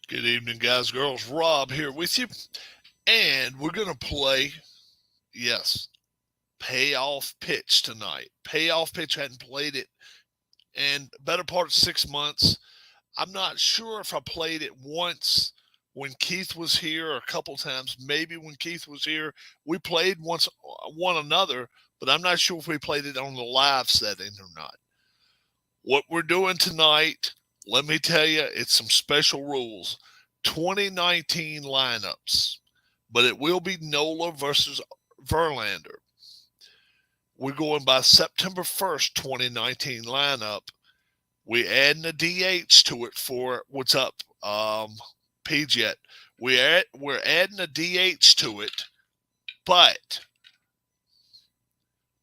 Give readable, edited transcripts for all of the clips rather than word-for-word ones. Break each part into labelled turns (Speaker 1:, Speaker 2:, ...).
Speaker 1: Good evening, guys, girls. Rob here with you. And we're going to play, yes, Payoff Pitch tonight. Payoff Pitch, hadn't played it in better part of 6 months. I'm not sure if I played it once when Keith was here or a couple times. Maybe when Keith was here, we played once one another, but I'm not sure if we played it on the live setting or not. What we're doing tonight, let me tell you, it's some special rules. 2019 lineups, but it will be Nola versus Verlander. We're going by September 1st, 2019 lineup. We adding a DH to it for what's up, PJet. We're adding a DH to it, but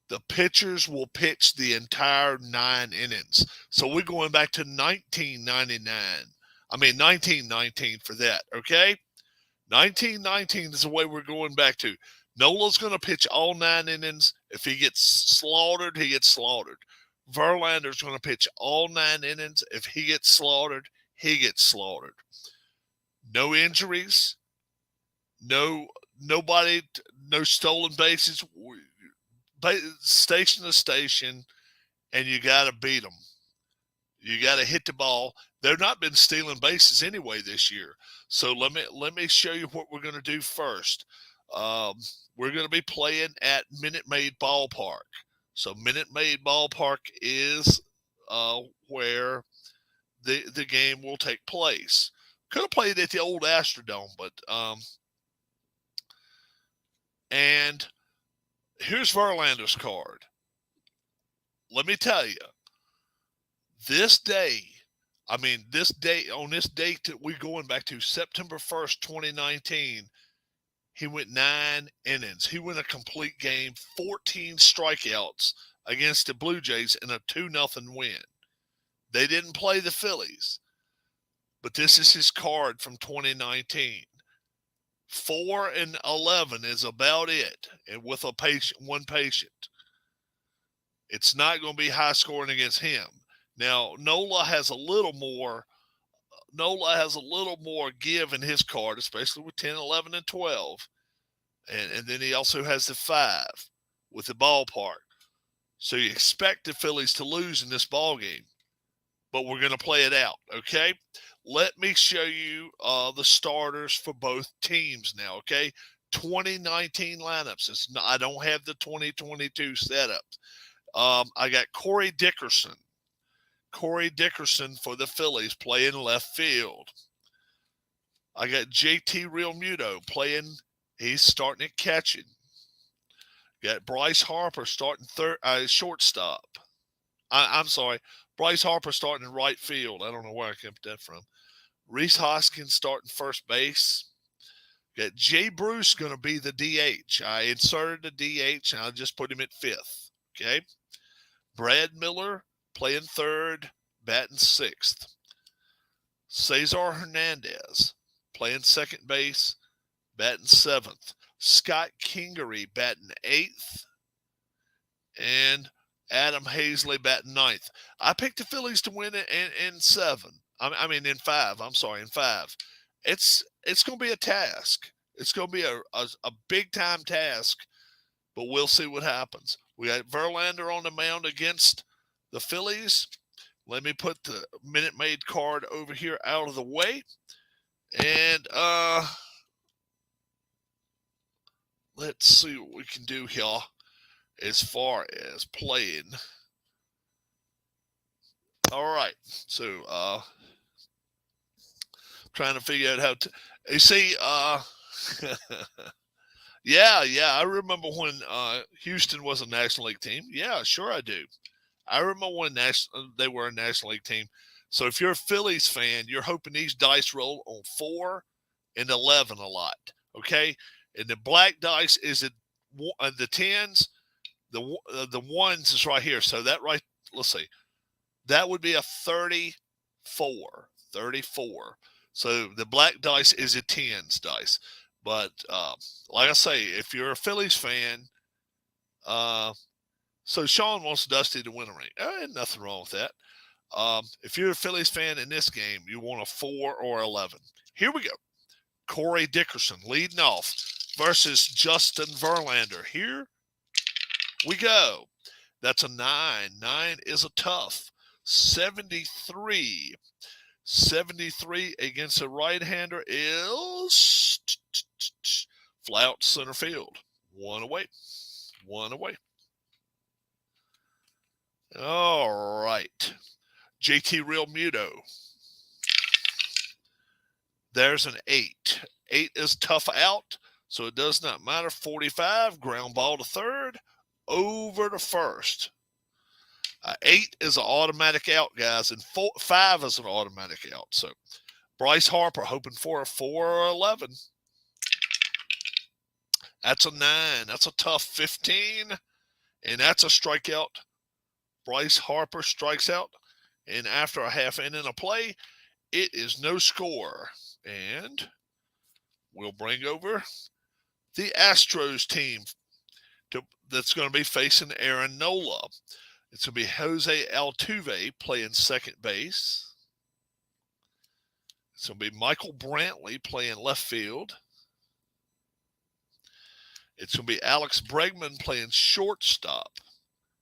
Speaker 1: the pitchers will pitch the entire 9 innings. So we're going back to 1919 for that, okay? 1919 is the way we're going back to. Nola's going to pitch all 9 innings. If he gets slaughtered, he gets slaughtered. Verlander's going to pitch all 9 innings. If he gets slaughtered, he gets slaughtered. No injuries, nobody, no stolen bases, station to station, and you got to beat them. You got to hit the ball. They've not been stealing bases anyway this year. So let me show you what we're going to do first. We're going to be playing at Minute Maid Ballpark. So Minute Maid Ballpark is where the game will take place. Could have played at the old Astrodome, but and here's Verlander's card. Let me tell you, this day on this date that we're going back to, September 1st, 2019, he went 9 innings. He went a complete game, 14 strikeouts against the Blue Jays in a 2-0 win. They didn't play the Phillies, but this is his card from 2019. 4-11 is about it, and with one patient. It's not going to be high scoring against him. Now, Nola has a little more give in his card, especially with 10, 11, and 12. And then he also has the 5 with the ballpark. So you expect the Phillies to lose in this ball game, but we're going to play it out, okay? Let me show you the starters for both teams now, okay? 2019 lineups. I don't have the 2022 setups. I got Corey Dickerson for the Phillies playing left field. I got JT Realmuto playing. He's starting at catching. Got Bryce Harper starting shortstop. I'm sorry. Bryce Harper starting in right field. I don't know where I kept that from. Reese Hoskins starting first base. Got Jay Bruce going to be the DH. I inserted the DH, and I just put him at 5th. Okay. Brad Miller playing 3rd, batting 6th. Cesar Hernandez playing 2nd base, batting 7th. Scott Kingery batting 8th. And Adam Hazley batting 9th. I picked the Phillies to win it in 5. I'm sorry, in 5. It's going to be a task. It's going to be a big-time task, but we'll see what happens. We got Verlander on the mound against the Phillies. Let me put the Minute Maid card over here out of the way. And let's see what we can do here as far as playing. All right. So trying to figure out how to you see yeah, I remember when Houston was a National League team. Yeah, sure I do. I remember when they were a National League team. So if you're a Phillies fan, you're hoping these dice roll on 4 and 11 a lot, okay? And the black dice is the 10s, the 1s is right here. So that right, let's see, that would be a 34. So the black dice is a 10s dice. But like I say, if you're a Phillies fan, so Sean wants Dusty to win a ring. Ain't nothing wrong with that. If you're a Phillies fan in this game, you want a 4 or 11. Here we go. Corey Dickerson leading off versus Justin Verlander. Here we go. That's a 9. 9 is a tough. 73. 73 against a right-hander is fly out center field. One away. One away. All right. JT Real Muto. There's an 8. 8 is tough out, so it does not matter. 45, ground ball to third, over to first. 8 is an automatic out, guys, and 5 is an automatic out. So Bryce Harper hoping for a 4 or 11. That's a 9. That's a tough 15, and that's a strikeout. Bryce Harper strikes out, and after a half inning of play, it is no score. And we'll bring over the Astros team that's going to be facing Aaron Nola. It's going to be Jose Altuve playing second base. It's going to be Michael Brantley playing left field. It's going to be Alex Bregman playing shortstop.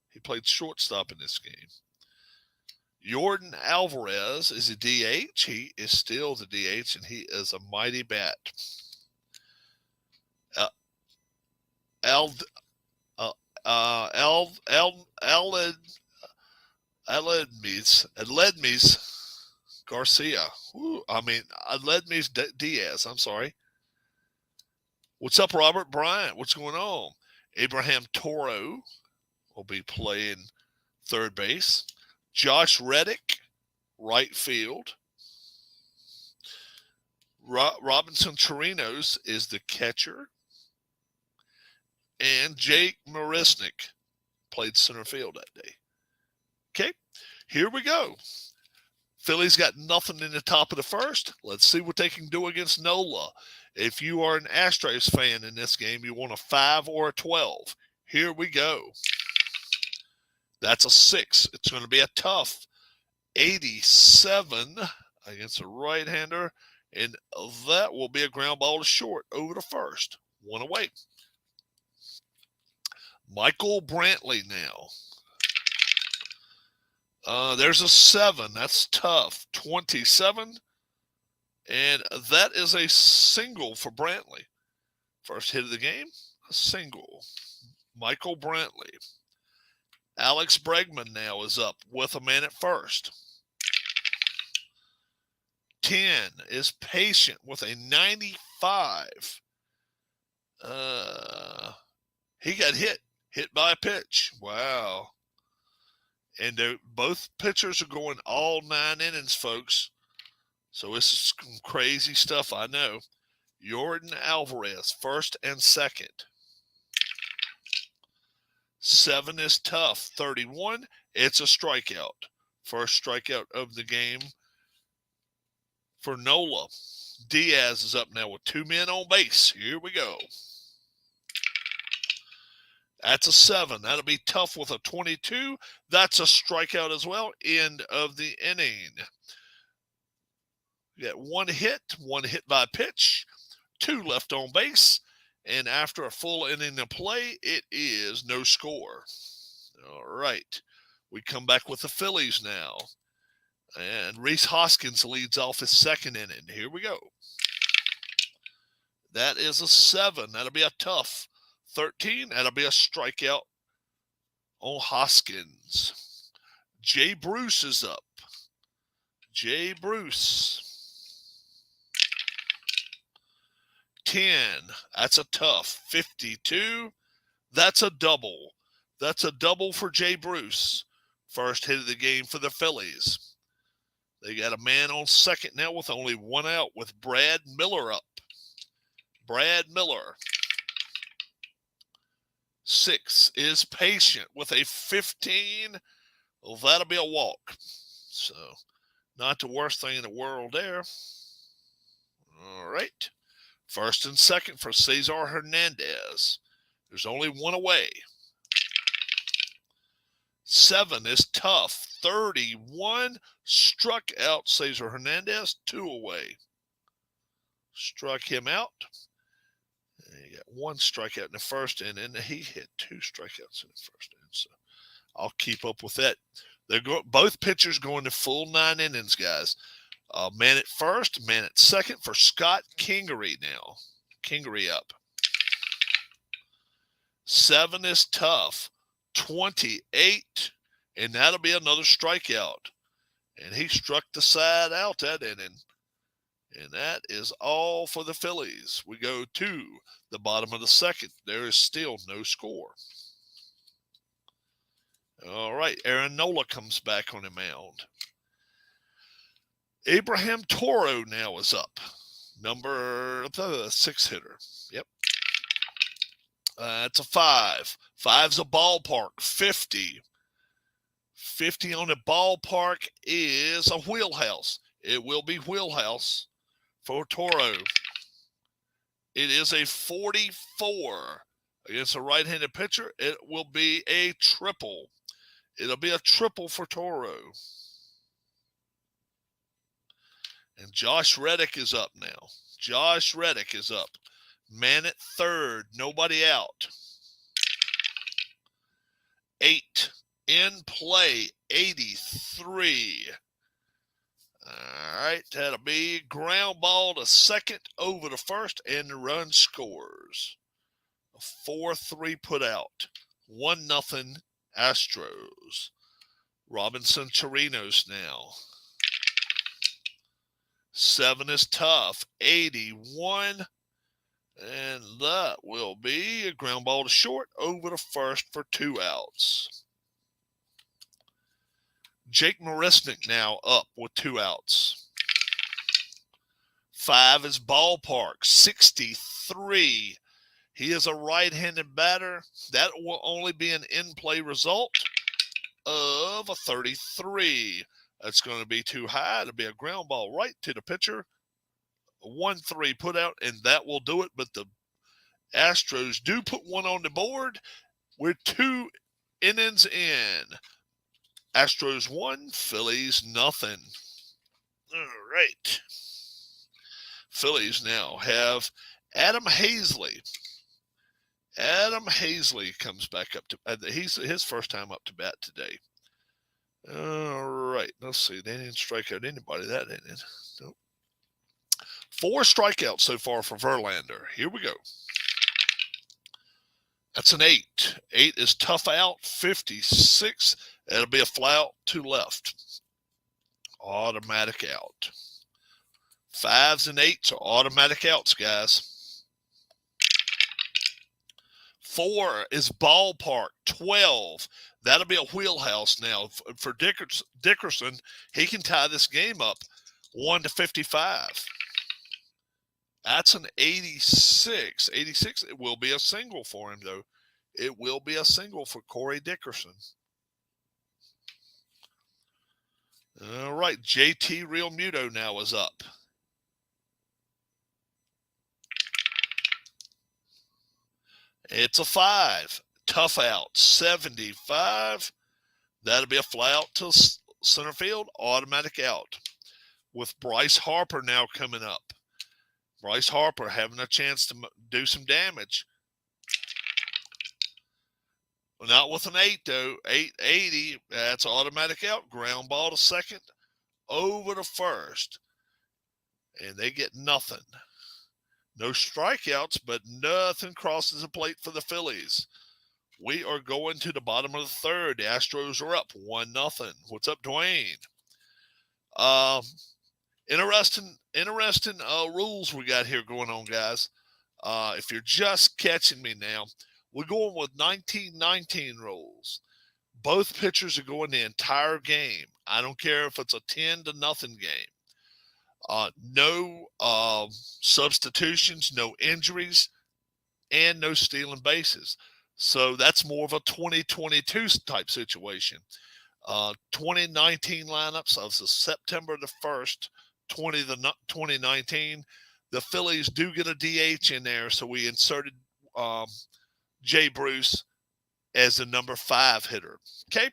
Speaker 1: He played shortstop in this game. Jordan Alvarez is a DH. He is still the DH, and he is a mighty bat. Aledmys Garcia. Aledmys Diaz. I'm sorry. What's up, Robert Bryant? What's going on? Abraham Toro will be playing third base. Josh Reddick, right field. Robinson Chirinos is the catcher. And Jake Marisnick played center field that day. Okay, here we go. Phillies got nothing in the top of the first. Let's see what they can do against Nola. If you are an Astros fan in this game, you want a 5 or a 12. Here we go. That's a 6. It's going to be a tough 87 against a right-hander, and that will be a ground ball to short over to first. One away. Michael Brantley now. There's a 7. That's tough. 27. And that is a single for Brantley. First hit of the game, a single. Michael Brantley. Alex Bregman now is up with a man at first. 10 is Patient with a 95. He got hit by a pitch. Wow. And both pitchers are going all 9 innings, folks. So this is some crazy stuff, I know. Jordan Alvarez, first and second. 7 is tough. 31, it's a strikeout. First strikeout of the game for Nola. Diaz is up now with 2 men on base. Here we go. That's a 7. That'll be tough with a 22. That's a strikeout as well. End of the inning. You got 1 hit by pitch, 2 left on base, and after a full inning of play, it is no score. All right. We come back with the Phillies now. And Rhys Hoskins leads off his second inning. Here we go. That is a 7. That'll be a tough 13. That'll be a strikeout on Hoskins. Jay Bruce is up. Jay Bruce. 10. That's a tough 52. That's a double. That's a double for Jay Bruce. First hit of the game for the Phillies. They got a man on second now with only 1 out with Brad Miller up. Brad Miller. 6 is Patient with a 15. Well, that'll be a walk. So, not the worst thing in the world there. All right. First and second for Cesar Hernandez. There's only 1 away. 7 is tough. 31 struck out Cesar Hernandez. 2 away. struck him out. He got one strikeout in the first inning. He hit 2 strikeouts in the first inning. So I'll keep up with that. Both pitchers going to full 9 innings, guys. Man at first, man at second for Scott Kingery now. Kingery up. 7 is tough. 28, and that'll be another strikeout. And he struck the side out that inning. And that is all for the Phillies. We go to the bottom of the second. There is still no score. All right, Aaron Nola comes back on the mound. Abraham Toro now is up. Number 6 hitter. Yep. It's a 5. 5's a ballpark. 50. 50 on the ballpark is a wheelhouse. It will be wheelhouse for Toro. It is a 44 against a right-handed pitcher. It will be a triple. It'll be a triple for Toro. And Josh Reddick is up now. Josh Reddick is up. Man at third. Nobody out. 8 in play. 83. All right. That'll be ground ball to second over to first, and the run scores. A 4-3 put out. 1-0 Astros. Robinson Chirinos now. 7 is tough. 81. And that will be a ground ball to short over to first for 2 outs. Jake Marisnik now up with 2 outs. 5 is ballpark. 63. He is a right-handed batter. That will only be an in-play result of a 33. That's going to be too high. It'll be a ground ball right to the pitcher. A 1-3 put out, and that will do it. But the Astros do put one on the board. We're 2 innings in. Astros 1, Phillies 0. All right. Phillies now have Adam Hazley. Adam Hazley comes back up to he's his first time up to bat today. All right, let's see. They didn't strike out anybody that inning. Nope. 4 strikeouts so far for Verlander. Here we go. That's an 8. 8 is tough out. 56. That'll be a fly out to left. Automatic out. 5s and 8s are automatic outs, guys. 4 is ballpark. 12. That'll be a wheelhouse now for Dickerson. He can tie this game up 1-55. That's an 86. 86. It will be a single for him, though. It will be a single for Corey Dickerson. All right. JT Realmuto now is up. It's a 5. Tough out. 75. That'll be a fly out to center field. Automatic out. With Bryce Harper now coming up. Bryce Harper having a chance to do some damage. Well, not with an 8, though. 880. That's automatic out. Ground ball to second. Over to first. And they get nothing. No strikeouts, but nothing crosses the plate for the Phillies. We are going to the bottom of the third. The Astros are up 1-0. What's up, Dwayne? Interesting rules we got here going on, guys. If you're just catching me now, we're going with 19-19 rules. Both pitchers are going the entire game. I don't care if it's a 10-0 game. No substitutions, no injuries, and no stealing bases. So that's more of a 2022 type situation. 2019 lineups of the September the 1st, 2019. The Phillies do get a DH in there, so we inserted Jay Bruce as the number 5 hitter. Okay,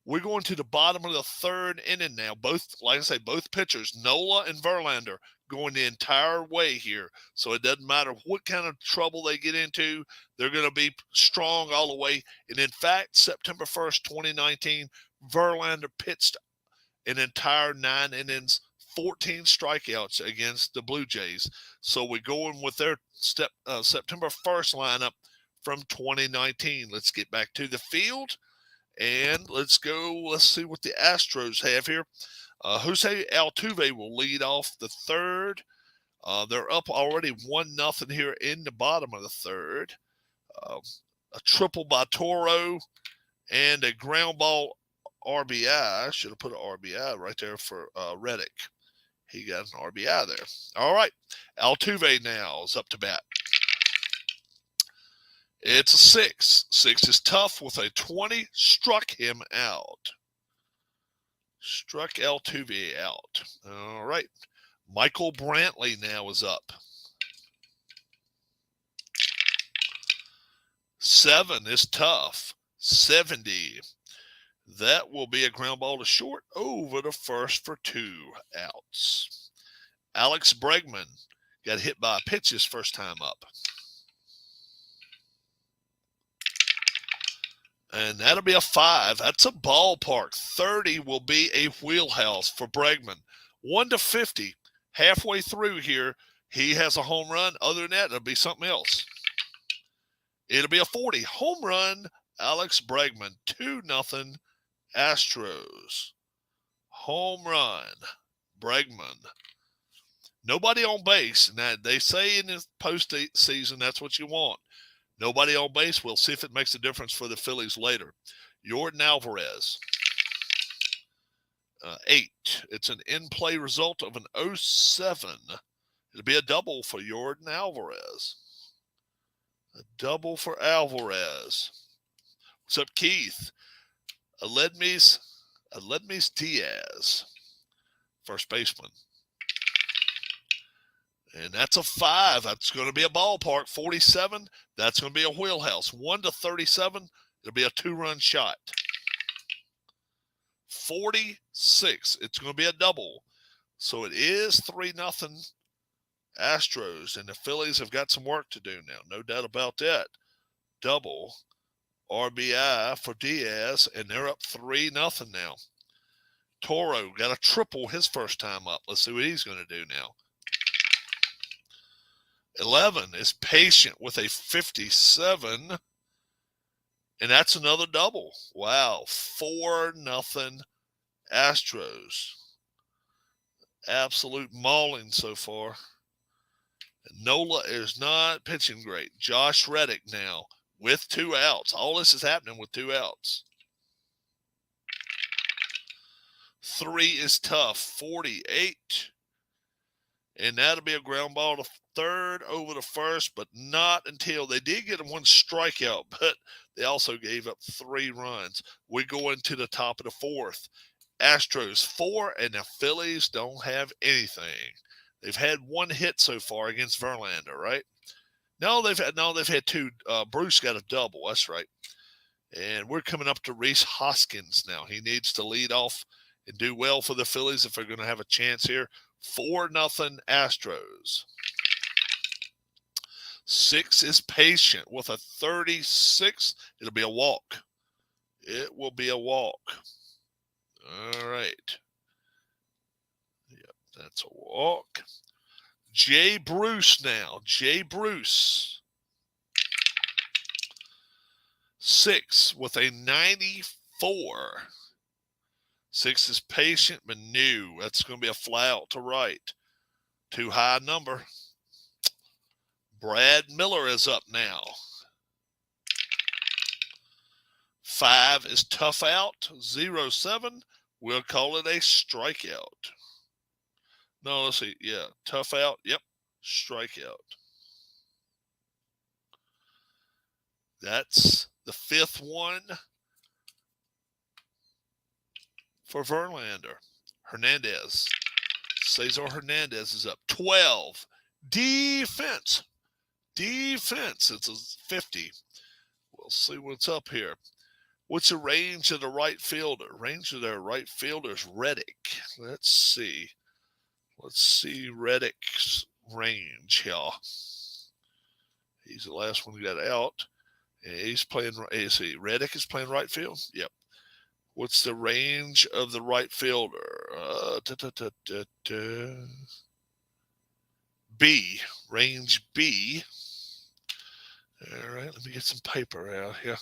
Speaker 1: we're going to the bottom of the third inning now. Both, like I say, both pitchers, Nola and Verlander, going the entire way here. So it doesn't matter what kind of trouble they get into, they're going to be strong all the way. And in fact, September 1st, 2019, Verlander pitched an entire 9 innings, 14 strikeouts against the Blue Jays. So we're going with their September 1st lineup from 2019. Let's get back to the field. And let's go. Let's see what the Astros have here. Jose Altuve will lead off the third. They're up already 1-0 here in the bottom of the third. A triple by Toro and a ground ball RBI. I should have put an RBI right there for Reddick. He got an RBI there. All right. Altuve now is up to bat. It's a 6. 6 is tough with a 20. Struck him out. Struck Altuve out. All right. Michael Brantley now is up. 7 is tough. 70. That will be a ground ball to short over the first for 2 outs. Alex Bregman got hit by a pitch his first time up. And that'll be a 5. That's a ballpark. 30 will be a wheelhouse for Bregman. 1-50. Halfway through here, he has a home run. Other than that, it'll be something else. It'll be a 40. Home run, Alex Bregman. 2-0 Astros. Home run, Bregman. Nobody on base. Now, they say in the postseason that's what you want. Nobody on base. We'll see if it makes a difference for the Phillies later. Yordan Alvarez. 8. It's an in-play result of an 0-7. It'll be a double for Yordan Alvarez. A double for Alvarez. What's up, Keith? Aledmys Diaz. First baseman. And that's a 5. That's going to be a ballpark. 47. That's going to be a wheelhouse. 1-37. It'll be a 2-run shot. 46. It's going to be a double. So it is 3-0 Astros. And the Phillies have got some work to do now. No doubt about that. Double. RBI for Diaz. And they're up 3-0 now. Toro got a triple his first time up. Let's see what he's going to do now. 11 is patient with a 57. And that's another double. Wow. 4-0 Astros. Absolute mauling so far. And Nola is not pitching great. Josh Reddick now with 2 outs. All this is happening with 2 outs. 3 is tough. 48. And that'll be a ground ball to third over to first, but not until they did get 1 strikeout, but they also gave up 3 runs. We go into the top of the 4th. Astros 4, and the Phillies don't have anything. They've had 1 hit so far against Verlander, right? No, they've had 2. Bruce got a double. That's right. And we're coming up to Rhys Hoskins now. He needs to lead off and do well for the Phillies if they're going to have a chance here. 4-0 Astros. 6 is patient with a 36. It'll be a walk. It will be a walk. All right. Yep, that's a walk. Jay Bruce now. Jay Bruce. 6 with a 94. 6 is patient, but new. That's going to be a fly out to right. Too high number. Brad Miller is up now. 5 is tough out. 0-7. We'll call it a strikeout. No, let's see. Yeah, tough out. Yep, strikeout. That's the 5th one for Verlander. Hernandez. Cesar Hernandez is up. 12. Defense. Defense. It's a 50. We'll see what's up here. What's the range of the right fielder? Range of their right fielder is Reddick. Let's see. Let's see Reddick's range here. He's the last one who got out. He's playing. See, Reddick is playing right field. Yep. What's the range of the right fielder? B. Range B. All right, let me get some paper out here.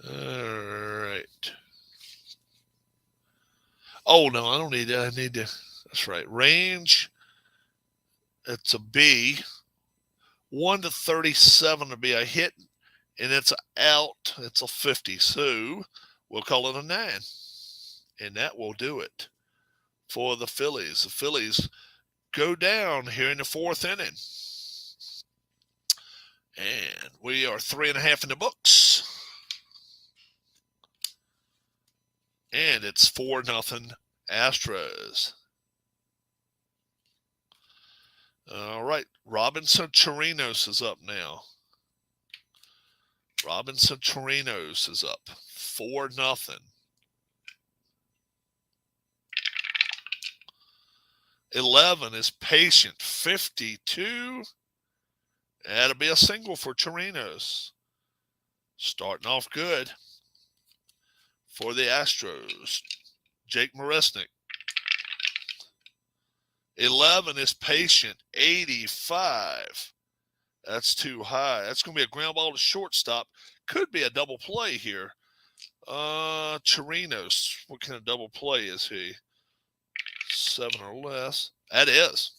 Speaker 1: All right. Oh, no, I don't need that. I need to. That's right. Range, it's a B. 1 to 37 to be a hit, and it's an out. It's a 50. So we'll call it a 9. And that will do it for the Phillies. The Phillies go down here in the 4th inning. And we are 3.5 in the books. And it's 4-0 Astros. All right. Robinson Chirinos is up now. Robinson Chirinos is up 4-0. 11 is Patient 52. That'll be a single for Chirinos. Starting off good for the Astros. Jake Marisnik. 11 is Patient 85. That's too high. That's going to be a ground ball to shortstop. Could be a double play here. Chirinos. What kind of double play is he? 7 or less. That is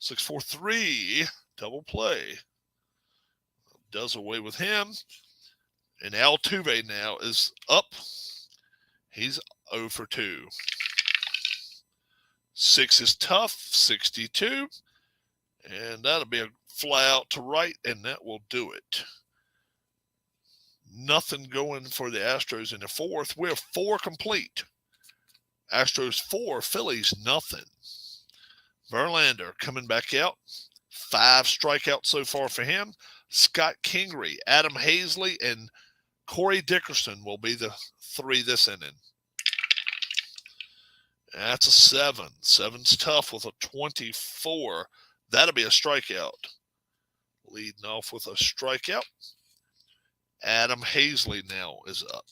Speaker 1: 6-4-3 double play. Does away with him. And Altuve now is up. He's 0 for 2. 6 is tough, 62. And that'll be a fly out to right, and that will do it. Nothing going for the Astros in the 4th. We're 4 complete. Astros 4, Phillies nothing. Verlander coming back out. 5 strikeouts so far for him. Scott Kingery, Adam Hazley, and Corey Dickerson will be the 3 this inning. That's a 7. 7's tough with a 24. That'll be a strikeout. Leading off with a strikeout. Adam Hazley now is up.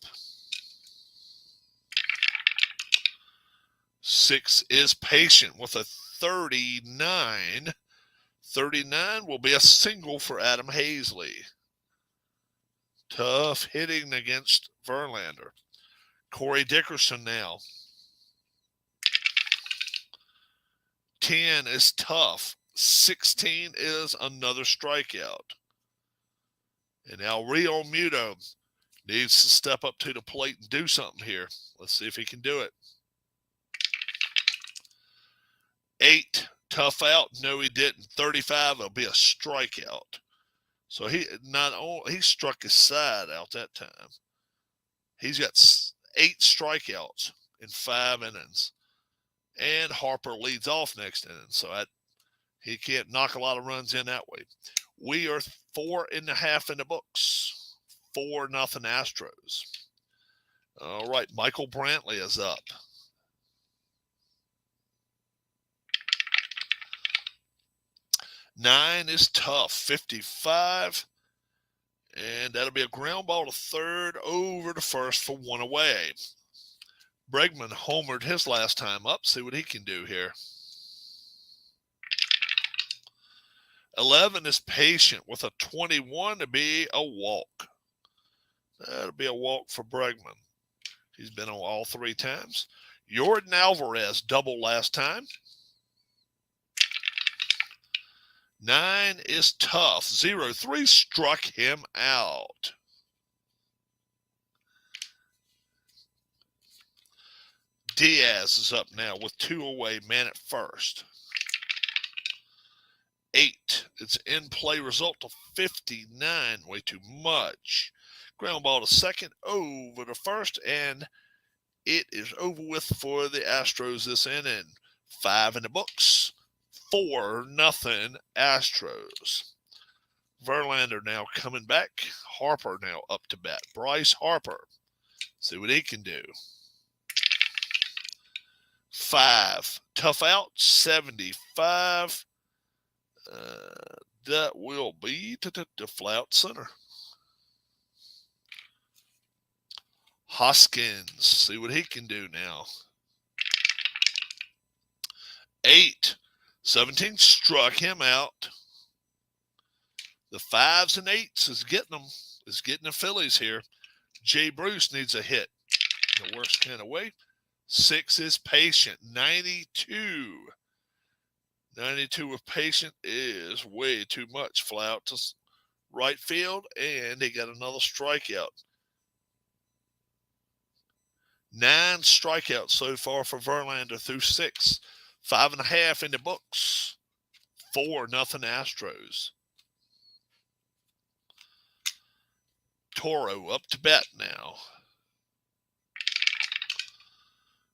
Speaker 1: 6 is Patient with a 39. 39 will be a single for Adam Hazley. Tough hitting against Verlander. Corey Dickerson now. 10 is tough. 16 is another strikeout. And now Real Muto needs to step up to the plate and do something here. Let's see if he can do it. 8, tough out. No, he didn't. 35 will be a strikeout. So he struck his side out that time. He's got 8 strikeouts in 5 innings. And Harper leads off next inning. So he can't knock a lot of runs in that way. We are 4.5 in the books. 4-0 Astros. All right, Michael Brantley is up. Nine is tough, 55. And that'll be a ground ball to third, over to first for 1 away. Bregman homered his last time up. See what he can do here. 11 is Patient with a 21 to be a walk. That'll be a walk for Bregman. He's been on all 3 times. Jordan Alvarez double last time. 9 is tough. 0-3 struck him out. Diaz is up now with 2 away, man at first. 8. It's in play result of 59. Way too much. Ground ball to second, over to first, and it is over with for the Astros this inning. 5 in the books. 4-0 Astros. Verlander now coming back. Harper now up to bat. Bryce Harper. See what he can do. 5. Tough out, 75. That will be the fly out center. Hoskins, see what he can do now. 8. 17 struck him out. The 5s and 8s is getting them. Is getting the Phillies here. Jay Bruce needs a hit. The worst kind of way. 6 is Patient. 92. 92 with Patient is way too much. Fly out to right field, and he got another strikeout. 9 strikeouts so far for Verlander through 6. 5.5 in the books. 4-0 Astros. Toro up to bat now.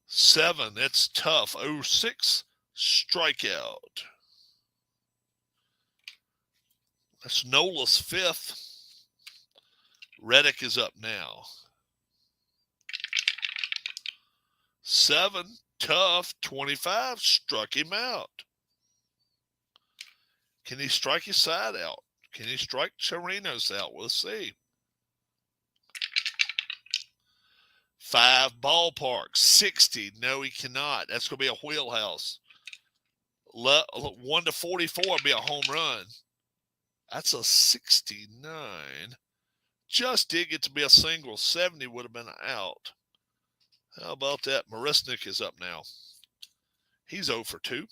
Speaker 1: 7, it's tough. 06 strikeout. That's Nola's 5th. Reddick is up now. 7, tough. 25 struck him out. Can he strike his side out? Can he strike Chirinos out? We'll see. 5 ballpark, 60. No, he cannot. That's going to be a wheelhouse. 1 to 44 will be a home run. That's a 69. Just did get to be a single. 70 would have been out. How about that? Marisnik is up now. He's 0 for 2.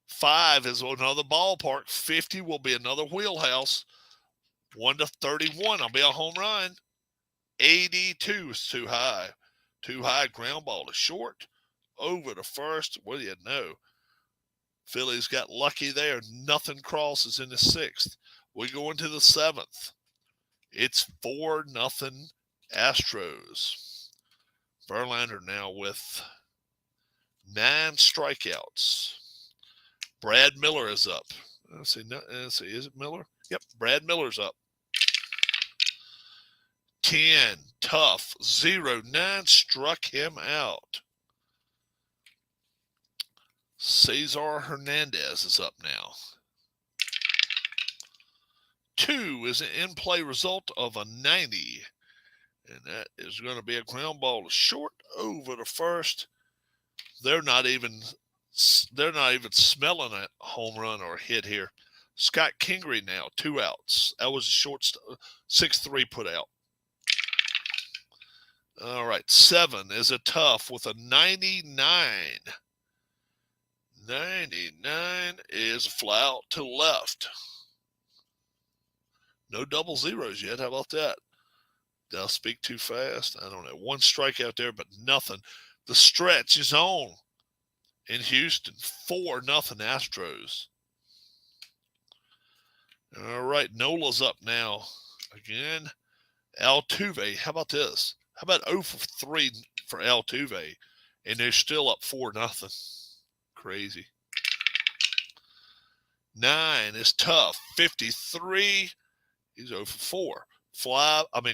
Speaker 1: 5 is another ballpark. 50 will be another wheelhouse. 1 to 31 will be a home run. 82 is too high. Too high. Ground ball to short. Over to first. What do you know? Phillies got lucky there. Nothing crosses in the 6th. We go into the 7th. It's 4-0 Astros. Verlander now with 9 strikeouts. Brad Miller is up. Let's see. Is it Miller? Yep, Brad Miller's up. 10, tough, 0, 9 struck him out. Cesar Hernandez is up now. 2 is an in-play result of a 90. And that is going to be a ground ball to short over to first. They're not even smelling a home run or a hit here. Scott Kingery now, 2 outs. That was a short 6-3 put out. All right, 7 is a tough with a 99. 99 is a fly out to left. No double zeros yet. How about that? Did I speak too fast? I don't know. 1 strikeout there, but nothing. The stretch is on in Houston. 4-0 Astros. All right, Nola's up now. Again, Altuve. How about this? How about 0 for 3 for Altuve? And they're still up 4-0. Crazy. 9 is tough. 53. He's 0 for 4.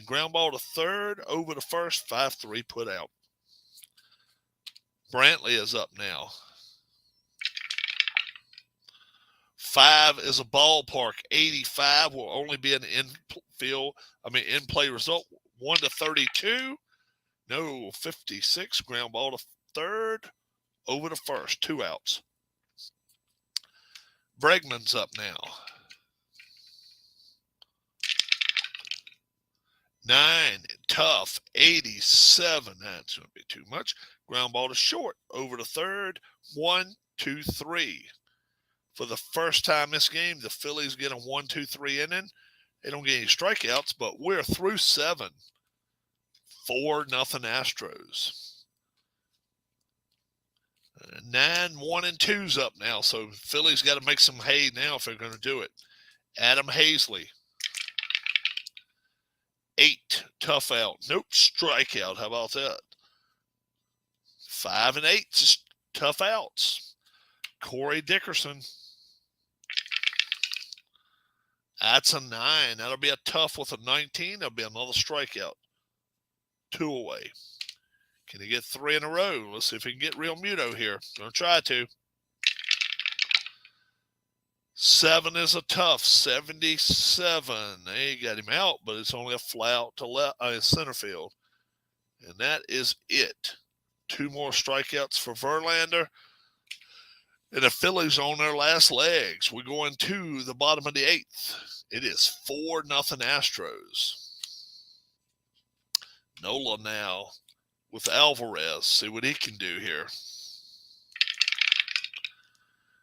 Speaker 1: Ground ball to third, over to first, 5-3 put out. Brantley is up now. 5 is a ballpark. 85 will only be an in-play result. 1 to 32. No, 56. Ground ball to third, over to first, 2 outs. Bregman's up now. 9, tough, 87. That's going to be too much. Ground ball to short, over to third, 1, 2, 3. For the first time this game, the Phillies get a 1, 2, 3 inning. They don't get any strikeouts, but we're through 7. 4-0 Astros. 9, 1, and 2's up now, so Phillies got to make some hay now if they're going to do it. Adam Hazley. 8, tough out. Nope, strikeout. How about that? 5 and 8, just tough outs. Corey Dickerson. That's a 9. That'll be a tough with a 19. That'll be another strikeout. 2 away. Can he get 3 in a row? Let's see if he can get Real Muto here. Gonna try to. 7 is a tough. 77. They got him out, but it's only a fly out to center field. And that is it. 2 more strikeouts for Verlander. And the Phillies on their last legs. We're going to the bottom of the 8th. It is 4-0 Astros. Nola now with Alvarez. See what he can do here.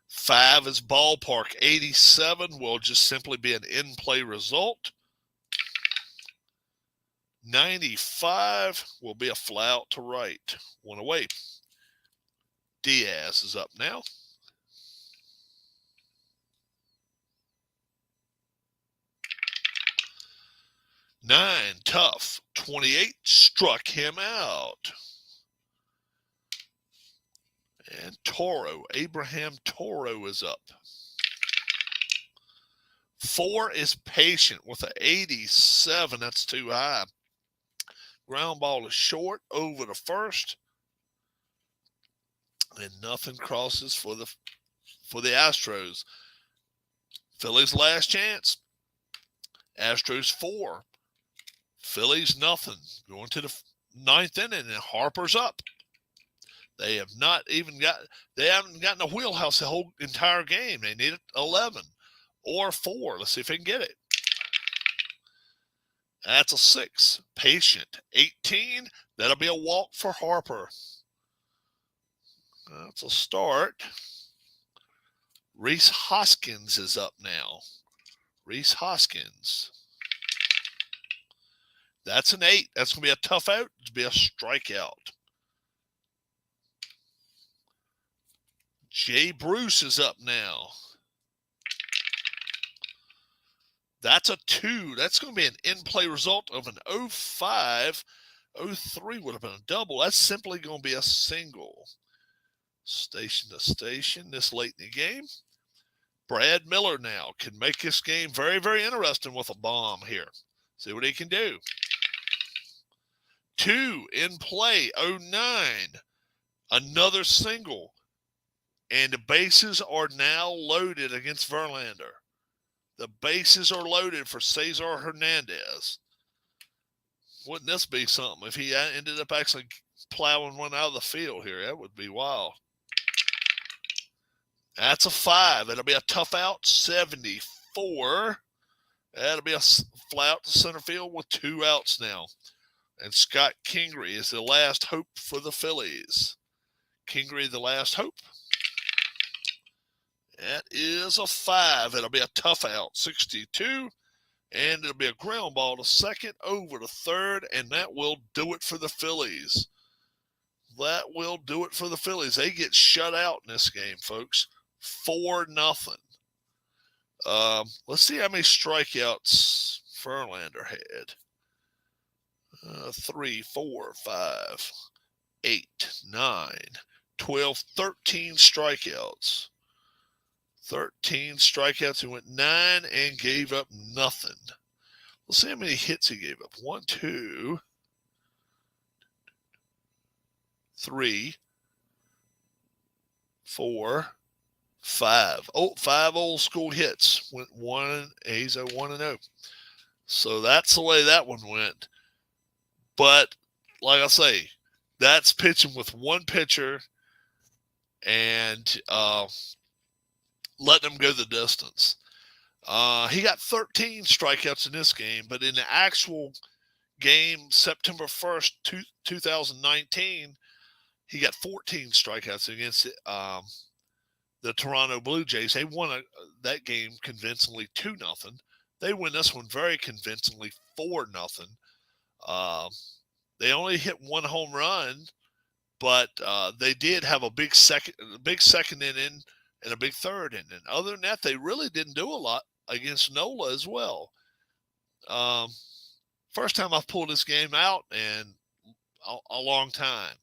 Speaker 1: 5 is ballpark. 87 will just simply be an in-play result. 95 will be a fly out to right. 1 away. Diaz is up now. Nine, tough. 28 struck him out. And Toro, Abraham Toro is up. 4 is patient with an 87. That's too high. Ground ball is short over the first. And nothing crosses for the Astros. Phillies last chance. Astros 4. Phillies nothing. Going to the 9th inning and Harper's up. They haven't gotten a wheelhouse the whole entire game. They need 11 or 4. Let's see if they can get it. That's a 6. Patient. 18. That'll be a walk for Harper. That's a start. Rhys Hoskins is up now. Rhys Hoskins. That's an 8. That's going to be a tough out. It's going to be a strikeout. Jay Bruce is up now. That's a 2. That's going to be an in-play result of an 05. 03 would have been a double. That's simply going to be a single. Station to station this late in the game. Brad Miller now can make this game very, very interesting with a bomb here. See what he can do. 2 in play, 09. Another single. And the bases are now loaded against Verlander. The bases are loaded for Cesar Hernandez. Wouldn't this be something if he ended up actually plowing one out of the field here? That would be wild. That's a 5. It'll be a tough out. 74. That'll be a fly out to center field with 2 outs now. And Scott Kingery is the last hope for the Phillies. Kingery, the last hope. That is a 5. It'll be a tough out. 62. And it'll be a ground ball to second, over to third, and that will do it for the Phillies. That will do it for the Phillies. They get shut out in this game, folks. 4-0. Let's see how many strikeouts Verlander had. 3, 4, 5, 8, 9, 12, 13 strikeouts. 13 strikeouts. He went 9 and gave up nothing. Let's see how many hits he gave up. 1, 2, 3, 4, 5. 5 old school hits. Went 1. He's a 1-0. So that's the way that one went. But like I say, that's pitching with one pitcher and letting them go the distance. He got 13 strikeouts in this game, but in the actual game, September 1st, 2019, he got 14 strikeouts against the Toronto Blue Jays. They won that game convincingly 2-0. They win this one very convincingly 4-0. They only hit 1 home run, but they did have a big second inning and a big third inning. Other than that, they really didn't do a lot against Nola as well. First time I've pulled this game out in a long time.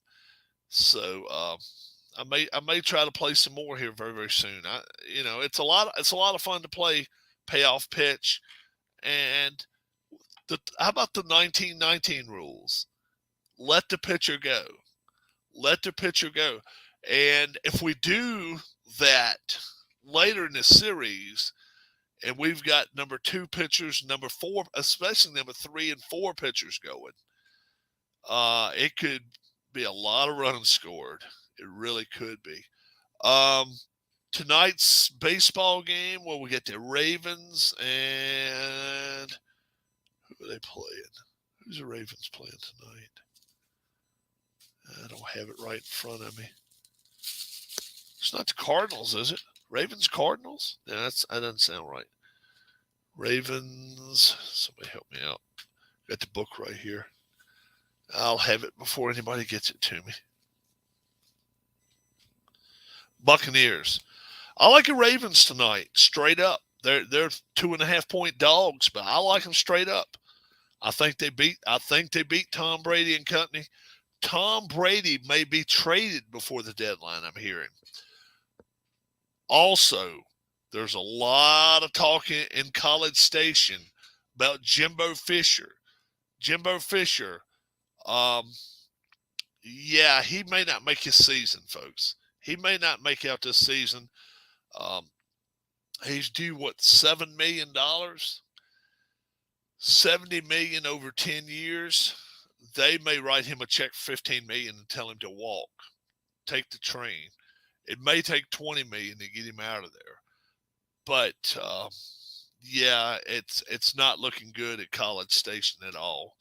Speaker 1: So I may try to play some more here very, very soon. It's a lot of fun to play payoff pitch. And how about the 1919 rules? Let the pitcher go. Let the pitcher go. And if we do that later in the series, and we've got number 2 pitchers, number 4, especially number 3 and 4 pitchers going, it could be a lot of runs scored. It really could be. Tonight's baseball game, well, we get the Ravens and who are they playing? Who's the Ravens playing tonight? I don't have it right in front of me. It's not the Cardinals, is it? Ravens Cardinals? Yeah, that doesn't sound right. Ravens. Somebody help me out. Got the book right here. I'll have it before anybody gets it to me. Buccaneers. I like the Ravens tonight, straight up. They're 2.5-point dogs, but I like them straight up. I think they beat Tom Brady and company. Tom Brady may be traded before the deadline, I'm hearing. Also, there's a lot of talk in College Station about Jimbo Fisher. Jimbo Fisher, yeah, he may not make his season, folks. He may not make out this season. He's due, what, $7 million? $70 million over 10 years. They may write him a check for $15 million and tell him to walk, take the train. It may take $20 million to get him out of there. But, yeah, it's not looking good at College Station at all.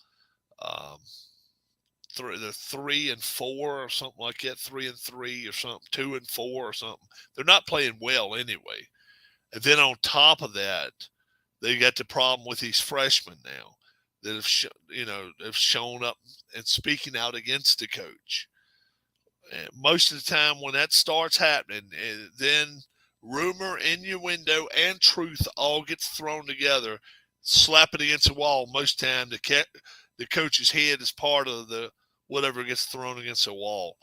Speaker 1: They're 3-4 or something like that, 3-3 or something, 2-4 or something. They're not playing well anyway. And then on top of that, they got the problem with these freshmen now that have shown up and speaking out against the coach. And most of the time when that starts happening, and then rumor, innuendo, and truth all gets thrown together, slap it against the wall. Most time the coach's head is part of the whatever gets thrown against the wall.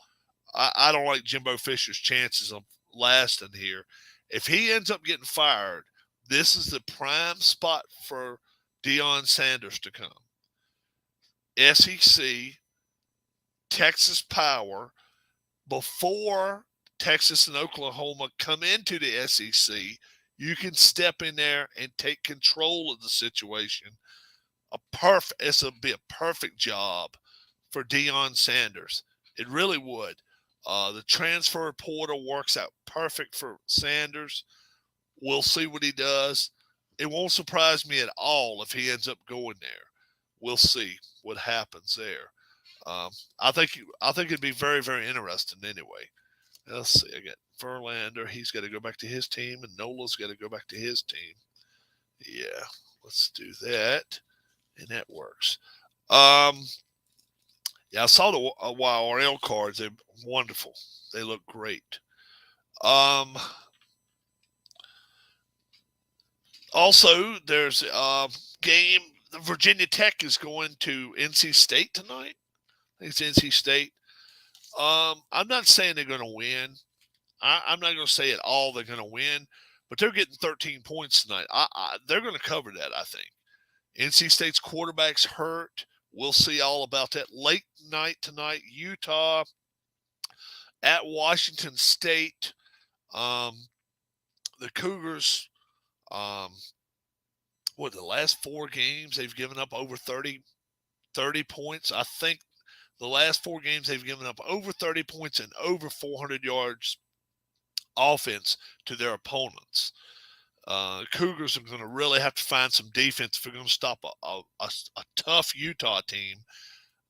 Speaker 1: I don't like Jimbo Fisher's chances of lasting here. If he ends up getting fired, this is the prime spot for Deion Sanders to come. SEC, Texas Power, before Texas and Oklahoma come into the SEC, you can step in there and take control of the situation. This would be a perfect job for Deion Sanders. It really would. The transfer portal works out perfect for Sanders. We'll see what he does. It won't surprise me at all if he ends up going there. We'll see what happens there. I think it'd be very, very interesting anyway. Let's see. I got Verlander. He's got to go back to his team, and Nola's got to go back to his team. Yeah, let's do that, and that works. Yeah, I saw the YRL cards. They're wonderful. They look great. Also, there's a game. Virginia Tech is going to NC State tonight. I think it's NC State. I'm not saying they're going to win. I'm not going to say at all they're going to win, but they're getting 13 points tonight. They're going to cover that, I think. NC State's quarterback's hurt. We'll see all about that. Late night tonight, Utah at Washington State. The Cougars, the last 4 games, they've given up over 30 points. I think the last 4 games they've given up over 30 points and over 400 yards offense to their opponents. Cougars are going to really have to find some defense if they're going to stop a tough Utah team.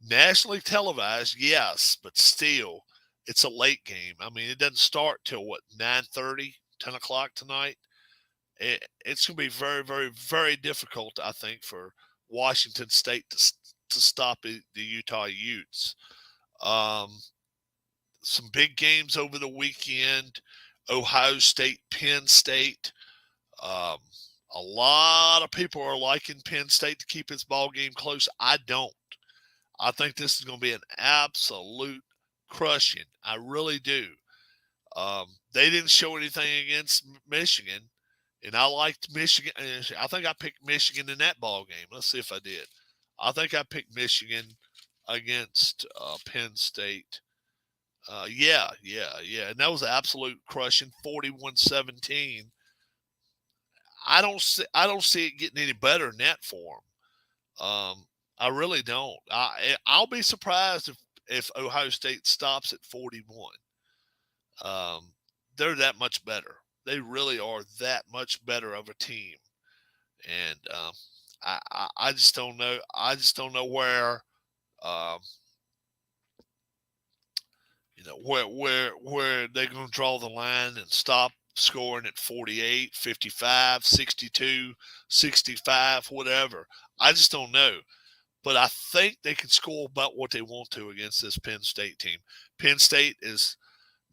Speaker 1: Nationally televised, yes, but still, it's a late game. I mean, it doesn't start till, 9:30, 10 o'clock tonight. It's going to be very, very, very difficult, I think, for Washington State to stop the Utah Utes. Some big games over the weekend. Ohio State, Penn State. A lot of people are liking Penn State to keep its ball game close. I don't. I think this is going to be an absolute crushing. I really do. They didn't show anything against Michigan, and I liked Michigan. I think I picked Michigan in that ball game. Let's see if I did. I think I picked Michigan against Penn State. Yeah. And that was an absolute crushing 41-17. I don't see it getting any better than that for them. I really don't. I'll be surprised if Ohio State stops at 41. Um, they're that much better. They really are that much better of a team, and I just don't know. I just don't know where um, where they're going to draw the line and stop scoring at 48, 55, 62, 65, whatever. I just don't know. But I think they can score about what they want to against this Penn State team. Penn State is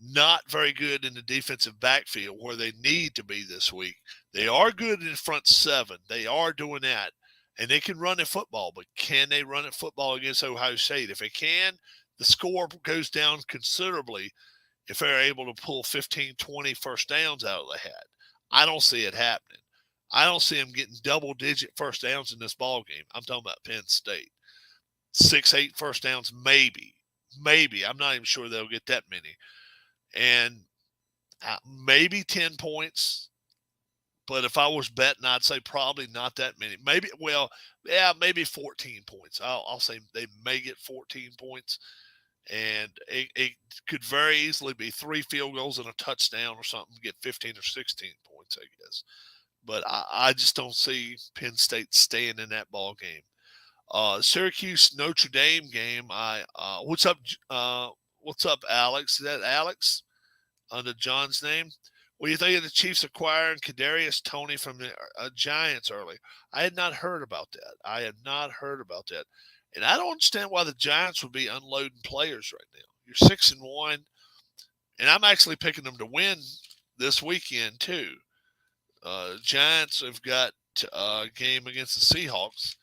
Speaker 1: not very good in the defensive backfield where they need to be this week. They are good in the front seven. They are doing that. And they can run at football, but can they run at football against Ohio State? If they can, the score goes down considerably if they're able to pull 15, 20 first downs out of the hat. I don't see it happening. I don't see them getting double-digit first downs in this ball game. I'm talking about Penn State. 6, 8 first downs, maybe. Maybe. I'm not even sure they'll get that many. And maybe 10 points. But if I was betting, I'd say probably not that many. Maybe, well, yeah, maybe 14 points. I'll say they may get 14 points. And it could very easily be 3 field goals and a touchdown or something, get 15 or 16 points, I guess. But I just don't see Penn State staying in that ball game. Syracuse Notre Dame game. What's up? What's up, Alex? Is that Alex under John's name? What do you think of the Chiefs acquiring Kadarius Toney from the Giants early? I had not heard about that. And I don't understand why the Giants would be unloading players right now. You're 6-1, and I'm actually picking them to win this weekend too. Giants have got a game against the Seahawks,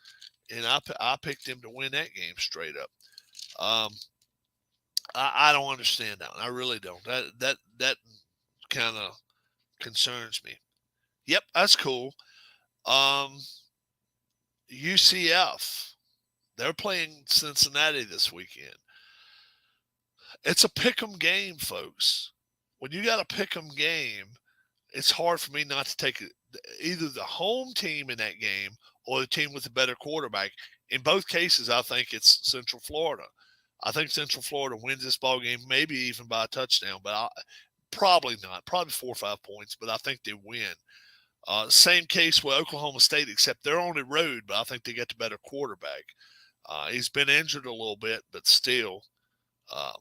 Speaker 1: and I picked them to win that game straight up. Um, I don't understand that one. I really don't. That kind of concerns me. Yep, that's cool. Um, UCF, they're playing Cincinnati this weekend. It's a pick'em game, folks. When you got a pick'em game, it's hard for me not to take either the home team in that game or the team with the better quarterback. In both cases, I think it's Central Florida. I think Central Florida wins this ball game, maybe even by a touchdown, but probably not. Probably 4 or 5 points, but I think they win. Same case with Oklahoma State, except they're on the road, but I think they get the better quarterback. He's been injured a little bit, but still, um,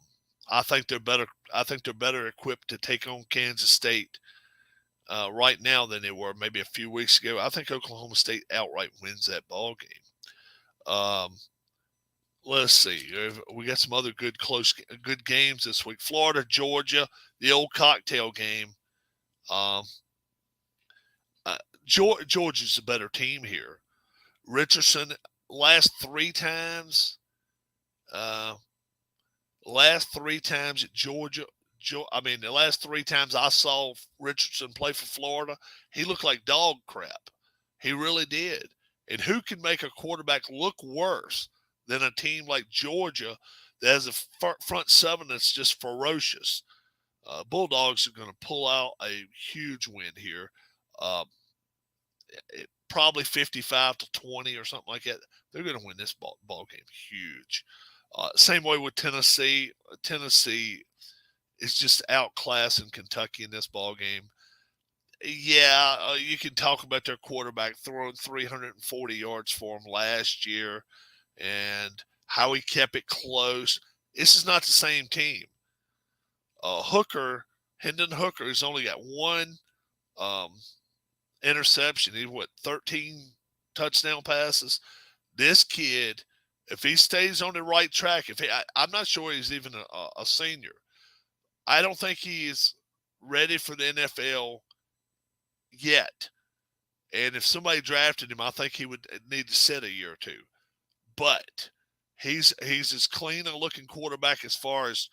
Speaker 1: I think they're better. I think they're better equipped to take on Kansas State right now than they were maybe a few weeks ago. I think Oklahoma State outright wins that ball game. Let's see. We got some other good games this week. Florida, Georgia, the old cocktail game. Um, Georgia's a better team here. Richardson, last three times at Georgia, the last 3 times I saw Richardson play for Florida, he looked like dog crap. He really did. And who can make a quarterback look worse than a team like Georgia that has a front seven that's just ferocious? Bulldogs are going to pull out a huge win here. Probably 55-20 or something like that. They're going to win this ball game huge. Same way with Tennessee. Tennessee is just outclassing Kentucky in this ball game. Yeah, you can talk about their quarterback throwing 340 yards for them last year and how he kept it close. This is not the same team. Hendon Hooker, has only got one interception. He 13 touchdown passes. This kid, if he stays on the right track, I'm not sure he's even a senior. I don't think he is ready for the NFL yet. And if somebody drafted him, I think he would need to sit a year or two. But he's as clean a looking quarterback as far as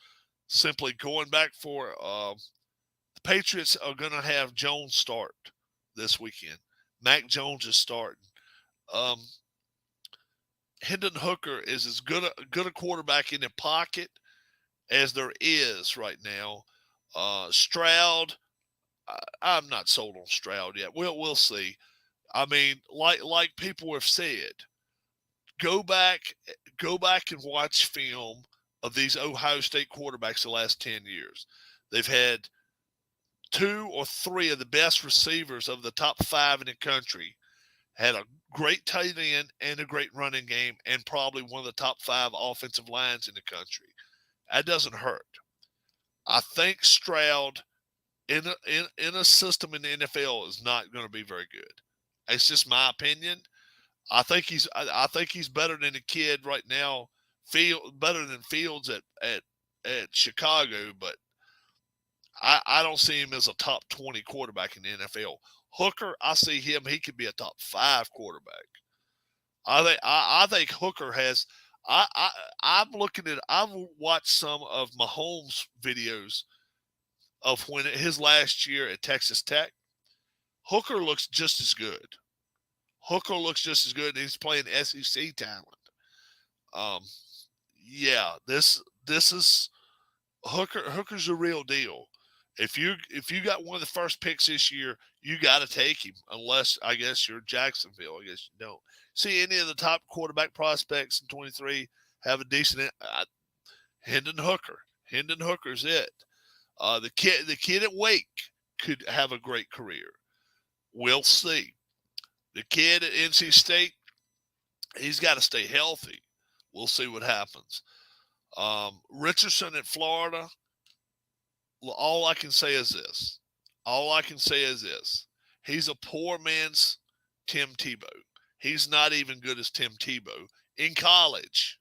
Speaker 1: simply going back for the Patriots are going to have Jones start this weekend. Mac Jones is starting. Hendon Hooker is as good a quarterback in the pocket as there is right now. Stroud, I'm not sold on Stroud yet. We'll see. I mean, like people have said, go back go back and watch film of these Ohio State quarterbacks the last 10 years. They've had two or three of the best receivers of the top 5 in the country, had a great tight end and a great running game, and probably one of the top 5 offensive lines in the country. That doesn't hurt. I think Stroud in a system in the NFL is not going to be very good. It's just my opinion. I think he's better than the kid right now. Better than Fields at Chicago, but I don't see him as a top 20 quarterback in the NFL. Hooker, I see him. He could be a top 5 quarterback. I think Hooker has. I'm looking at. I've watched some of Mahomes' videos of when his last year at Texas Tech. Hooker looks just as good. Hooker looks just as good, and he's playing SEC talent. Um, yeah, this is Hooker. Hooker's a real deal. If you got one of the first picks this year, you got to take him. Unless I guess you're Jacksonville. I guess you don't see any of the top quarterback prospects in 23 have a decent. Hendon Hooker. Hendon Hooker's it. The kid at Wake could have a great career. We'll see. The kid at NC State, he's got to stay healthy. We'll see what happens. Richardson at Florida, all I can say is this. He's a poor man's Tim Tebow. He's not even good as Tim Tebow in college.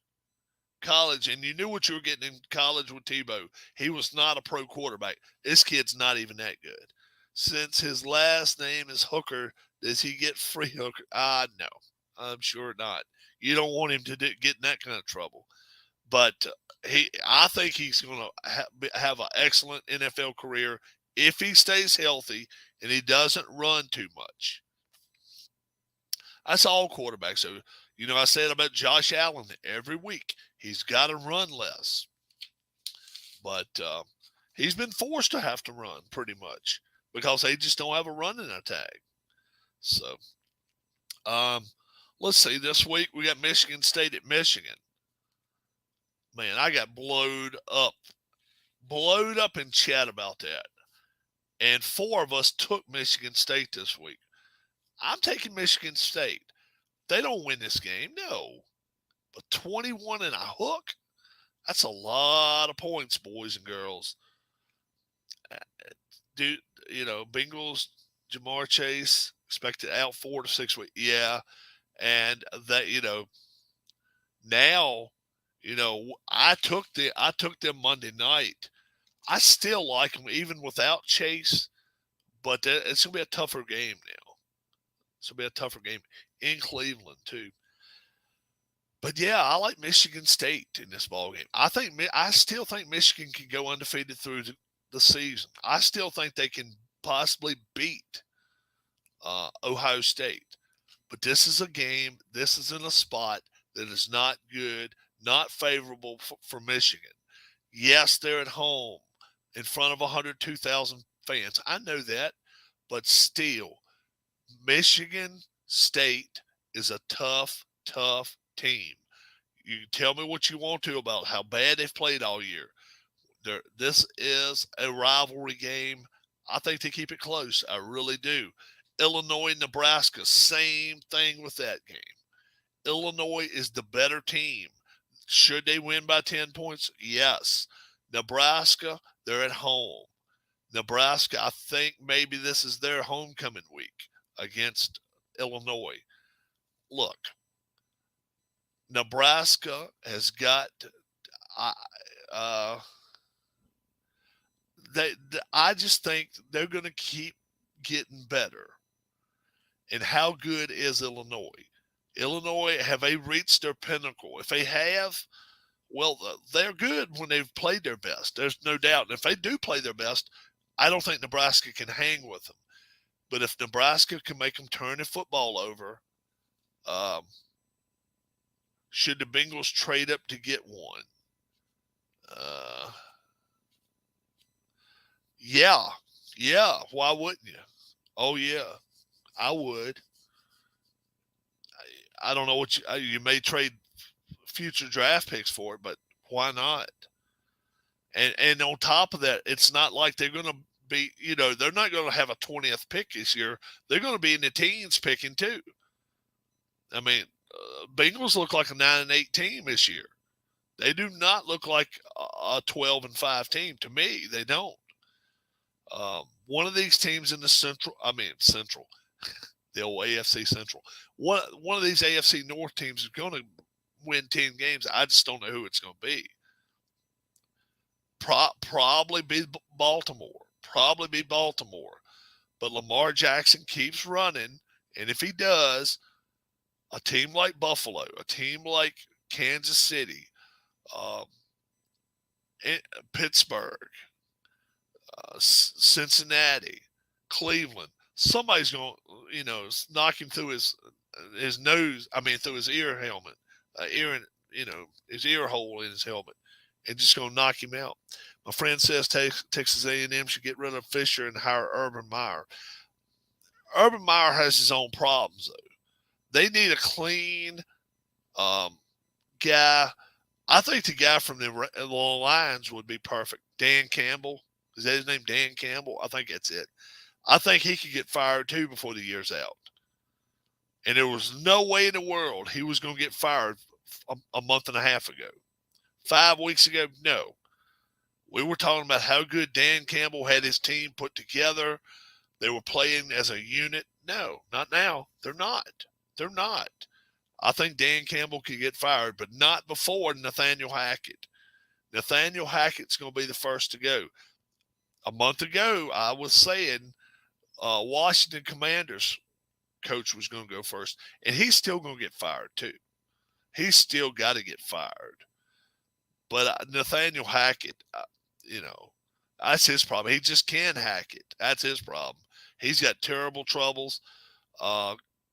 Speaker 1: And you knew what you were getting in college with Tebow. He was not a pro quarterback. This kid's not even that good. Since his last name is Hooker, does he get free Hooker? No, I'm sure not. You don't want him to get in that kind of trouble. But I think he's going to have an excellent NFL career if he stays healthy and he doesn't run too much. That's all quarterbacks. So, I said about Josh Allen every week. He's got to run less. But he's been forced to have to run pretty much because they just don't have a running attack. So, let's see. This week we got Michigan State at Michigan. Man, I got blowed up in chat about that. And 4 of us took Michigan State this week. I'm taking Michigan State. They don't win this game, no. But 21 and a hook? That's a lot of points, boys and girls. Dude, Bengals, Jamar Chase, expected out 4 to 6 weeks. Yeah. And that, now, I took them Monday night. I still like them even without Chase, but it's going to be a tougher game now. It's going to be a tougher game in Cleveland too. But yeah, I like Michigan State in this ball game. I still think Michigan can go undefeated through the season. I still think they can possibly beat Ohio State. But this is a game. This is in a spot that is not good, not favorable for Michigan. Yes, they're at home in front of 102,000 fans. I know that, but still, Michigan State is a tough team. You can tell me what you want to about how bad they've played all year. This is a rivalry game. I think they keep it close. I really do. Illinois, Nebraska, same thing with that game. Illinois is the better team. Should they win by 10 points? Yes. Nebraska, they're at home. Nebraska, I think maybe this is their homecoming week against Illinois. Look, Nebraska has got I just think they're going to keep getting better. And how good is Illinois? Illinois, have they reached their pinnacle? If they have, well, they're good when they've played their best. There's no doubt. And if they do play their best, I don't think Nebraska can hang with them. But if Nebraska can make them turn the football over, should the Bengals trade up to get one? Uh, yeah, yeah. Why wouldn't you? Oh yeah, I would. I don't know what you may trade future draft picks for it, but why not? And on top of that, it's not like they're going to be, they're not going to have a 20th pick this year. They're going to be in the teens picking too. I mean, Bengals look like a 9-8 team this year. They do not look like a 12-5 team to me. They don't. One of these teams in the Central, the old AFC Central. One of these AFC North teams is going to win 10 games. I just don't know who it's going to be. Probably be Baltimore. Probably be Baltimore. But Lamar Jackson keeps running, and if he does, a team like Buffalo, a team like Kansas City, um, Pittsburgh, Cincinnati, Cleveland, somebody's going to, knock him through his nose. I mean, through his ear helmet, his ear hole in his helmet, and just going to knock him out. My friend says Texas A&M should get rid of Fisher and hire Urban Meyer. Urban Meyer has his own problems, though. They need a clean guy. I think the guy from the Lions would be perfect. Dan Campbell. Is that his name, Dan Campbell? I think that's it. I think he could get fired, too, before the year's out. And there was no way in the world he was going to get fired a month and a half ago. 5 weeks ago, no. We were talking about how good Dan Campbell had his team put together. They were playing as a unit. No, not now. They're not. They're not. I think Dan Campbell could get fired, but not before Nathaniel Hackett. Nathaniel Hackett's going to be the first to go. A month ago, I was saying Washington Commanders coach was going to go first, and he's still going to get fired too. He's still got to get fired. But Nathaniel Hackett, that's his problem. He just can't hack it. That's his problem. He's got terrible troubles.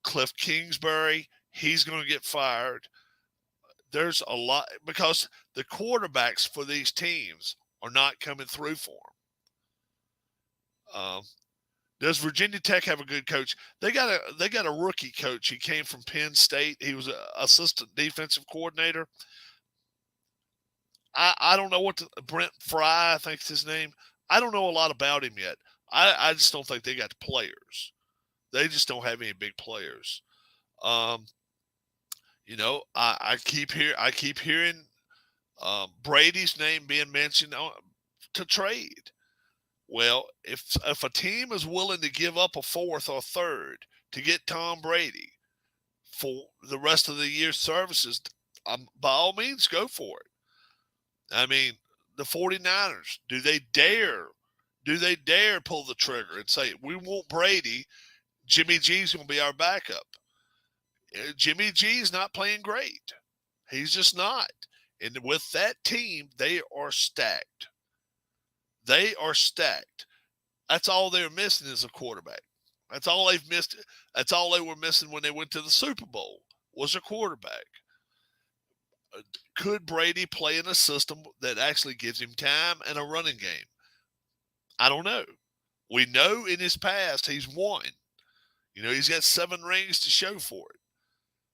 Speaker 1: Cliff Kingsbury, he's going to get fired. There's a lot because the quarterbacks for these teams are not coming through for them. Does Virginia Tech have a good coach? They got a rookie coach. He came from Penn State. He was an assistant defensive coordinator. I don't know Brent Fry, I think is his name. I don't know a lot about him yet. I just don't think they got the players. They just don't have any big players. I keep hearing Brady's name being mentioned to trade. Well, if a team is willing to give up a fourth or third to get Tom Brady for the rest of the year's services, by all means, go for it. I mean, the 49ers, do they dare pull the trigger and say, we want Brady, Jimmy G's going to be our backup? Jimmy G's not playing great. He's just not. And with that team, they are stacked. They are stacked. That's all they're missing is a quarterback. That's all they've missed. That's all they were missing when they went to the Super Bowl was a quarterback. Could Brady play in a system that actually gives him time and a running game? I don't know. We know in his past he's won. He's got 7 rings to show for it.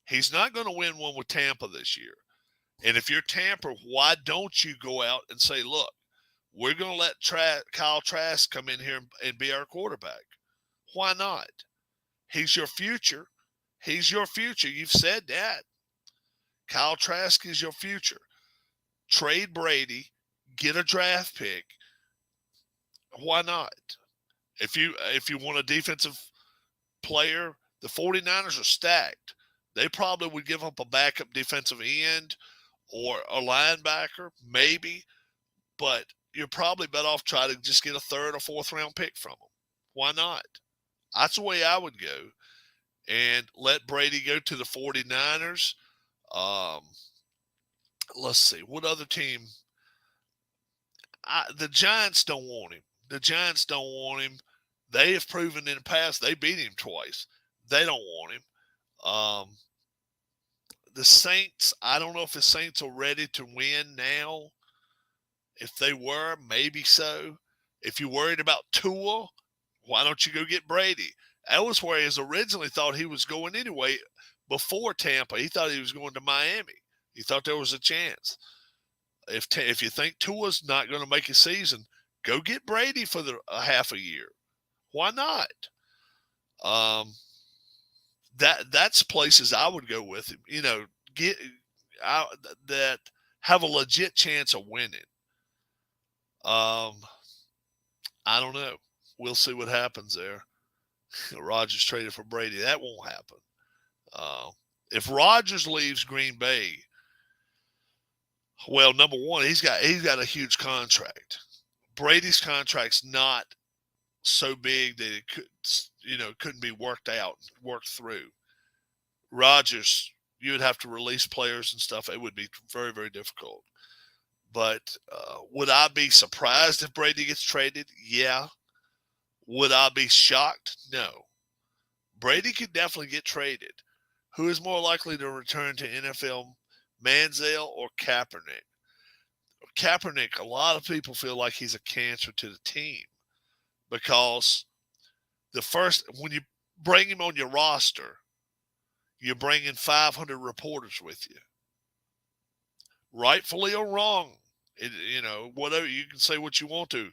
Speaker 1: He's not going to win one with Tampa this year. And if you're Tampa, why don't you go out and say, look, we're going to let Kyle Trask come in here and be our quarterback? Why not? He's your future. He's your future. You've said that. Kyle Trask is your future. Trade Brady, get a draft pick. Why not? If you want a defensive player, the 49ers are stacked. They probably would give up a backup defensive end or a linebacker, maybe, but you're probably better off trying to just get a 3rd or 4th round pick from them. Why not? That's the way I would go. And let Brady go to the 49ers. Let's see. What other team? The Giants don't want him. The Giants don't want him. They have proven in the past they beat him twice. They don't want him. The Saints, I don't know if the Saints are ready to win now. If they were, maybe so. If you're worried about Tua, why don't you go get Brady? That was where he originally thought he was going anyway before Tampa. He thought he was going to Miami. He thought there was a chance. If you think Tua's not going to make a season, go get Brady for a half a year. Why not? That's places I would go with him. Get out that have a legit chance of winning. I don't know. We'll see what happens there. Rodgers traded for Brady. That won't happen. If Rodgers leaves Green Bay, well, number one, he's got a huge contract. Brady's contract's not so big that it couldn't be worked through. Rodgers, you would have to release players and stuff. It would be very, very difficult. But would I be surprised if Brady gets traded? Yeah. Would I be shocked? No. Brady could definitely get traded. Who is more likely to return to NFL, Manziel or Kaepernick? Kaepernick, a lot of people feel like he's a cancer to the team because when you bring him on your roster, you're bringing 500 reporters with you. Rightfully or wrong, whatever, you can say what you want to.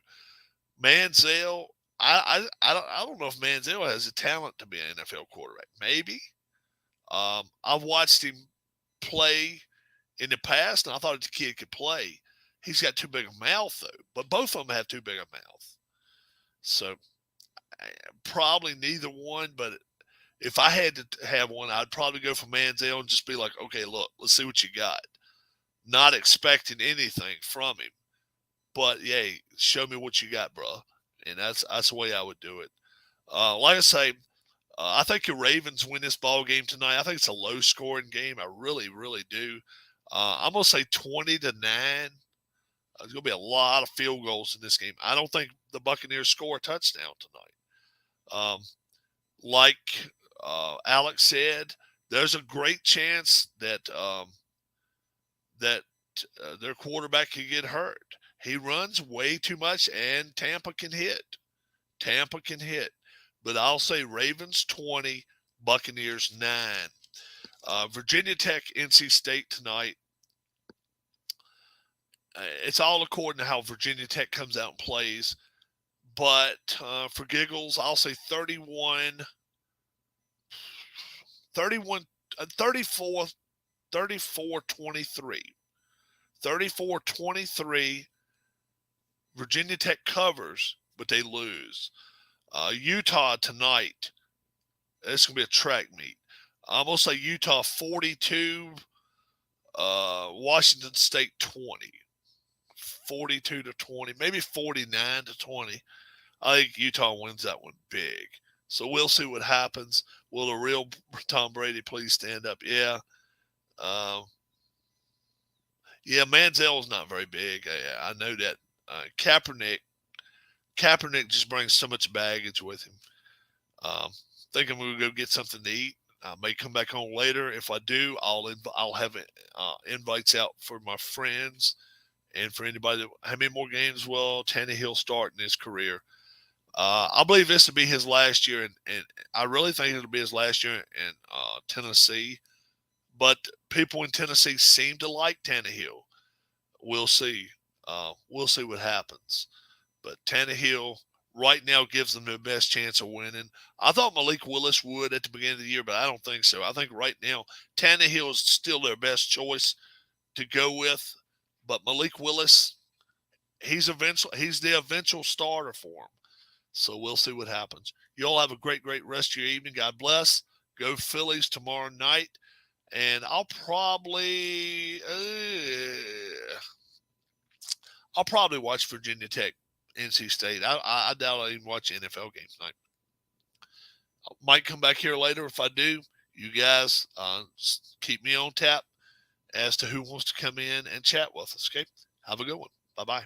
Speaker 1: Manziel, I don't know if Manziel has the talent to be an NFL quarterback. Maybe. I've watched him play in the past, and I thought the kid could play. He's got too big a mouth, though. But both of them have too big a mouth. So probably neither one. But if I had to have one, I'd probably go for Manziel and just be like, okay, look, let's see what you got. Not expecting anything from him. But, hey, show me what you got, bro. And that's the way I would do it. Like I say, I think the Ravens win this ball game tonight. I think it's a low-scoring game. I really, really do. I'm going to say 20-9. There's going to be a lot of field goals in this game. I don't think the Buccaneers score a touchdown tonight. Like Alex said, there's a great chance that their quarterback could get hurt. He runs way too much, and Tampa can hit. But I'll say Ravens 20, Buccaneers 9. Virginia Tech, NC State tonight. It's all according to how Virginia Tech comes out and plays. But for giggles, I'll say 34, 23. 34-23. Virginia Tech covers, but they lose. Utah tonight. It's going to be a track meet. I'm going to say Utah 42, Washington State 20. 42-20, maybe 49-20. I think Utah wins that one big. So we'll see what happens. Will the real Tom Brady please stand up? Yeah. Manziel is not very big. I know that. Kaepernick just brings so much baggage with him. Thinking we'll go get something to eat. I may come back on later. If I do, I'll have invites out for my friends and for anybody how many more games will Tannehill start in his career. I believe this will be his last year, and I really think it'll be his last year in Tennessee. But people in Tennessee seem to like Tannehill. We'll see. We'll see what happens. But Tannehill right now gives them the best chance of winning. I thought Malik Willis would at the beginning of the year, but I don't think so. I think right now Tannehill is still their best choice to go with. But Malik Willis, he's the eventual starter for him. So we'll see what happens. You all have a great, great rest of your evening. God bless. Go Phillies tomorrow night. And I'll probably watch Virginia Tech, NC State. I doubt I'll even watch the NFL game tonight. I might come back here later. If I do, you guys keep me on tap as to who wants to come in and chat with us. Okay? Have a good one. Bye-bye.